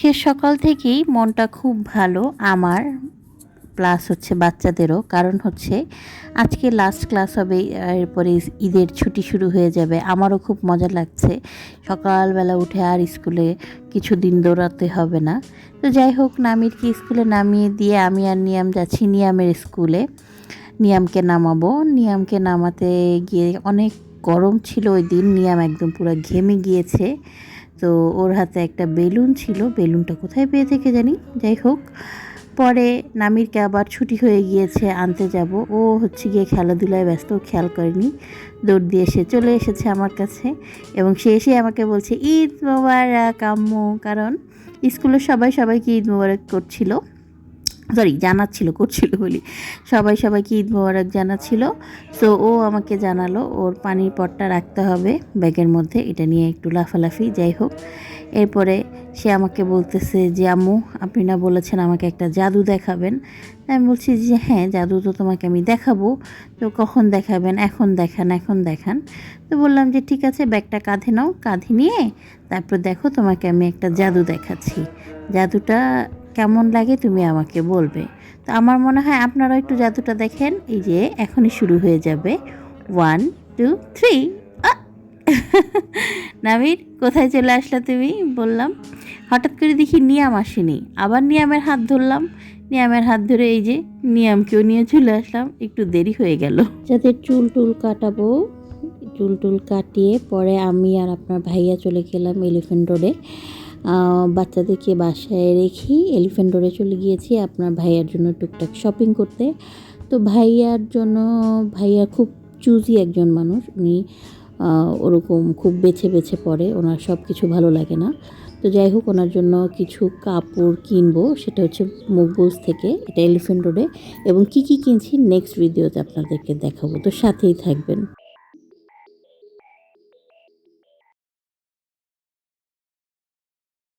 আজকের সকাল থেকেই মনটা খুব ভালো আমার, প্লাস হচ্ছে বাচ্চাদেরও। কারণ হচ্ছে আজকে লাস্ট ক্লাস হবে, এরপরে ঈদের ছুটি শুরু হয়ে যাবে। আমারও খুব মজা লাগছে, সকালবেলা উঠে আর স্কুলে কিছুদিন দৌড়াতে হবে না। তো যাই হোক, নামিরকে স্কুলে নামিয়ে দিয়ে আমি আর নিয়াম যাচ্ছি নিয়ামের স্কুলে। নিয়ামকে নামাবো। নিয়ামকে নামাতে গিয়ে অনেক গরম ছিল ওই দিন, নিয়াম একদম পুরো ঘেমে গিয়েছে। তো ওর হাতে একটা বেলুন ছিল, বেলুনটা কোথায় পেয়ে থেকে জানি। যাই হোক, পরে নামিরকে আবার ছুটি হয়ে গিয়েছে, আনতে যাব। ও হচ্ছে গিয়ে খেলাধুলায় ব্যস্ত, খেয়াল করেনি। দৌড় দিয়ে সে চলে এসেছে আমার কাছে, এবং সে এসে আমাকে বলছে ঈদ মোবারক আম্মু। কারণ স্কুলের সবাইকে ঈদ মোবারক করছিল, জানাচ্ছিল, করছিল বলি, সবাইকে ঈদ মোবারক জানাচ্ছিল। সো ও আমাকে জানালো ওর পানির পটটা রাখতে হবে ব্যাগের মধ্যে, এটা নিয়ে একটু লাফালাফি। যাই হোক, এরপরে সে আমাকে বলতেছে যে আম্মু, আপনি না বলেছেন আমাকে একটা জাদু দেখাবেন। আমি বলছি যে হ্যাঁ, জাদু তো তোমাকে আমি দেখাবো, তো কখন দেখাবেন? এখন দেখান। তো বললাম যে ঠিক আছে, ব্যাগটা কাঁধে নাও, কাঁধে নিয়ে তারপর দেখো, তোমাকে আমি একটা জাদু দেখাচ্ছি। জাদুটা কেমন লাগে তুমি আমাকে বলবে। তো আমার মনে হয় আপনারাও একটু জাদুটা দেখেন। এই যে এখনই শুরু হয়ে যাবে, 1 2 3। নামির, কোথায় চলে আসলা তুমি? বললাম। হঠাৎ করে দেখি নিয়াম আসেনি, আবার নিয়ামের হাত ধরলাম। নিয়ামের হাত ধরে এই যে নিয়ামকেও নিয়ে চলে আসলাম। একটু দেরি হয়ে গেল। যাদের চুল কাটাবো, চুল কাটিয়ে পরে আমি আর আপনার ভাইয়া চলে গেলাম এলিফ্যান্ট রোডে। বাচ্চাদেরকে বাসায় রেখেই এলিফ্যান্ট রোডে চলে গিয়েছি আপনার ভাইয়ার জন্য টুকটাক শপিং করতে। তো ভাইয়া খুব চুজি একজন মানুষ, উনি ওরকম খুব বেছে পড়ে, ওনার সব কিছু ভালো লাগে না। তো যাই হোক, ওনার জন্য কিছু কাপড় কিনবো, সেটা হচ্ছে মকবুলস থেকে, এটা এলিফ্যান্ট রোডে। এবং কী কিনছি নেক্সট ভিডিওতে আপনাদেরকে দেখাবো, তো সাথেই থাকবেন।